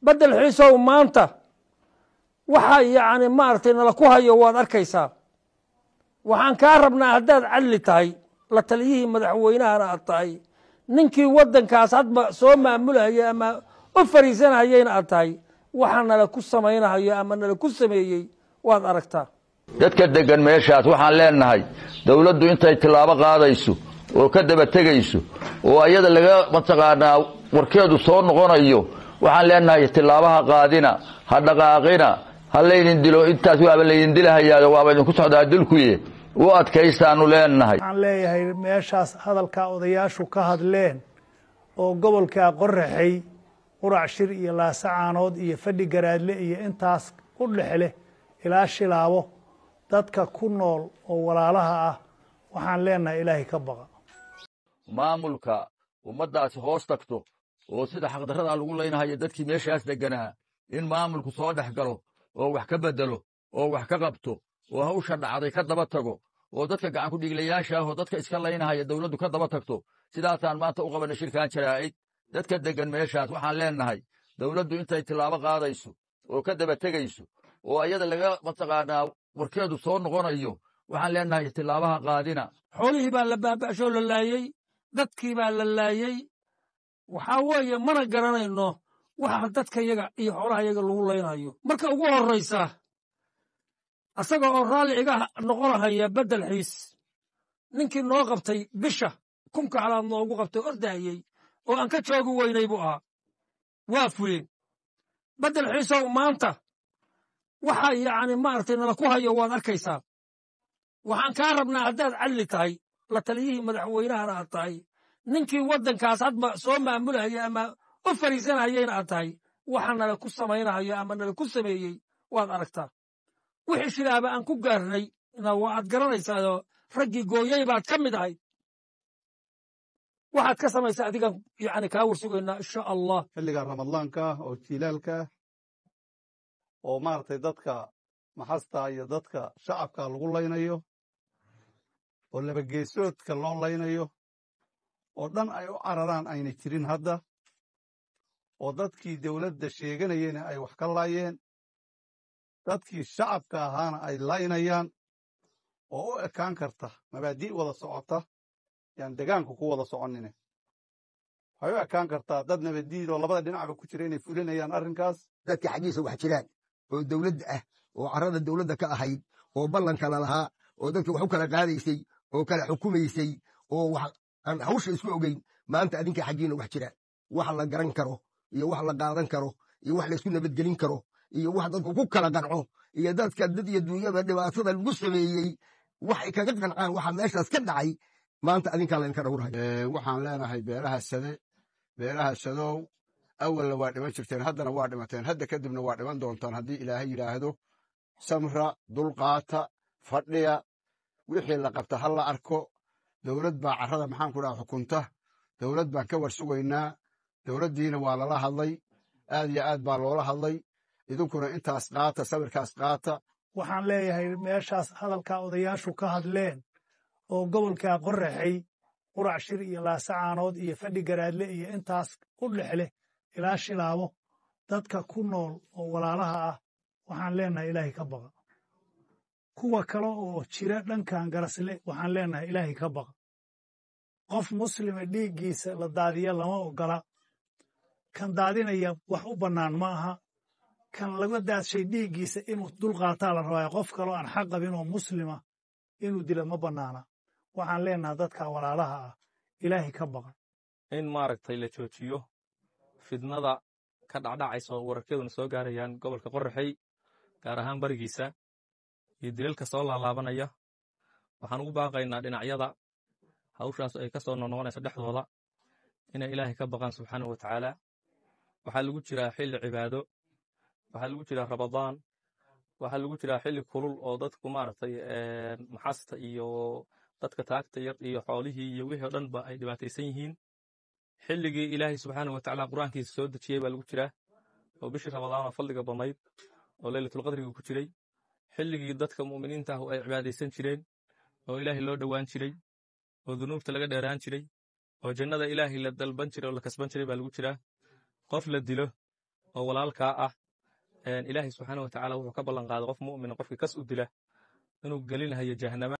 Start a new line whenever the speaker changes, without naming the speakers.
بدل حيسو مانتا waxa yaani maartay nala ku hayo waad arkaysaa waxaan ka rabnaa hadaad cadli tahay la taliyihii madaxweynaha aad tahay ninkii wadankaas hadba soo maamulaya ama u fariisanayayna aad tahay waxa nala ku sameeynayo ama nala ku sameeyay waad aragtaa
dadka degan meeshaas waxaan leenahay dawladdu intay tilaabo qaadayso oo ka daba tagayso oo ayada laga mataqaanaa warkeedu soo noqonayo waxaan leenahay tilaabaha qaadina ha dhaqaaqina haleydin dilo intaas waaba leeyin dilahayaa waaba idin ku socdaa dilkuye oo adkaystaanu leenahay
waxaan leeyahay meeshaas hadalka odayaashu ka hadleen oo gobolka Qorraxay qurac shir iyo laasacaanood iyo fadhi garaadle iyo intaas u dhexle ilaa shilaabo dadka ku nool oo walaalaha ah waxaan leenahay ilaahay ka baqa
maamulka ummadaas hoos tagto oo sida xaqdarrada lagu leenahay dadkii meeshaas deganaa in maamulku soo dhex galo oo wax ka bedelo oo wax ka qabto oo hawsha dhacday ka daba tago oo dadka gacan ku dhiglayaasha ah oo dadka iska leenahay dawladdu ka daba tagto sidaasaan maanta u qabanay shirkaan jaraa'id dadka degan meeshaas waxaan leenahay dawladdu intay tilaabo qaadayso oo ka daba tagayso oo ayada laga mataqaanaa warkeedu soo noqonayo waxaan leenahay tilaabaha qaadina
xoolihii baa la baaba'sho la laayay dadkii baa la laayay waxa weeye mana garanayno waxa dadka iyaga iyo xoolaha iyaga lagu leynayo marka ugu horeysa asaga oo raali iga noqonaya bedel xiis ninkii noo qabtay bisha kunka calaad noogu qabtay ordayay oo aan ka joogi weynay buu ahaa waa fuleen bedel xiisow maanta waxa yaani maartay nala ku hayo waad arkaysaa waxaan ka rabnaa hadaad cadli tahay la taliyihii madaxweynaha aad tahay ninkii wadankaas hadba soo maamulaya ama u fariisanayayna aad tahay waxa nala ku sameeynayo ama nala ku sameeyay waad aragtaa wixii shilaaba aan ku gaarnay waad garanaysaa raggii gooyay baad ka mid ahayd waxaad ka samaysaa adiga yani kaa warsugaynaa insha allah
xilliga ramadaanka oo jilaalka oo maartay dadka maxasta iyo dadka shacabka lagu leynayo oo laba geesoodka loo leynayo oo dhan ay u cararaan ayna jirin hadda oo dadkii dawladda sheeganayeen ay wax ka laayeen dadkii shacabka ahaana ay laynayaan oo u ekaan karta mabaadii wada socota yaan deegaanku ku wada soconine waxay u ekaan kartaa dad nabadiid oo labada dhinacba ku jira inay fulinayaan arrinkaas
dadka xagiisa wax jiraan oo dawladda ah oo carrada dawladda ka ahayd oo ballanka la lahaa oo dadka wax u kala qaadaysay oo kala xukumaysay oo wax aan hawsha isku ogeyn maanta adinka xagiina wax jiraan wax la garan karo iyo wax la qaadan karo iyo wax la isku nabadgelin karo iyo wax dadku ku kala qanco iyo dadka dad iyo duunyada dhibaatada lagu sameeyey waxay kaga qancaan waxa meeshaas ka dhacay maanta adinka la inka dhowrahay
waxaan leenahay beeraha sadow awalna waa dhiman jirteen haddana waa dhimateen hadda kadibna waa dhiman doontaan haddii ilaahay yidhaahdo samra dulqaata fadhiya wixii la qabta ha la arko dawlad baa carrada maxaan ku dhaha xukunta dawlad baan ka war sugaynaa dawladdiina waa lala hadlay aad iyo aad baa loola hadlay idinkuna intaas qaata sawirkaas qaata
waxaan leeyahay meeshaas hadalka odayaashu ka hadleen oo gobolka Qorraxay qurac shir iyo laasacaanood iyo fadhi garaadle iyo intaas u dhexle ilaa shilaabo dadka ku nool oo walaalaha ah waxaan leenahay ilaahay ka baqa kuwa kale oo jira dhankan garasle waxaan leenahay ilaahay ka baqa qof muslima dhiiggiisa la daadiya lama ogola kan daadinaya wax u bannaan ma aha kan laga daadshay dhiiggiisa inuu dulqaataa la rabaa qof kaloo aan xaq qabin oo muslima inuu dilo ma bannaana waxaan leenahay dadka walaalaha ah ilaahay ka baqa
in maaragtay la joojiyo fidnada ka dhacdhacaysa oo wararkeeduna soo gaarayaan gobolka Qorraxay gaar ahaan barigiisa iyo dilalka soo laalaabanaya waxaan ugu baaqaynaa dhinacyada hawshaas ay ka soo noqonayso dhexdooda inay ilaahay ka baqaan subxaanahu wa tacaala waxaa lagu jiraa xilli cibaado waxaa lagu jiraa Ramadaan waxaa lagu jiraa xilli kulul oo dadku maaragtay maxasta iyo dadka taagta yar iyo xoolihii iyo wixii oo dhanba ay dhibaataysan yihiin xilligii ilaahay subxaanahu wa tacaala qur-aankiisa soo dejiyey baa lagu jiraa oo bishii Ramadaan oo fadliga badnayd oo laylatul qadriga ku jiray xilligii dadka mu'miniinta ah ay cibaadaysan jireen oo ilaahay loo dhowaan jiray oo dunuubta laga dheeraan jiray oo jannada ilaahay la dalban jiray oo la kasban jiray baa lagu jiraa qof la dilo oo walaalkaa ah ilaahay subxaana wa tacaala wuxuu ka ballan qaaday qof mu'mina qofkii kas u dila inuu gelinayo jahannama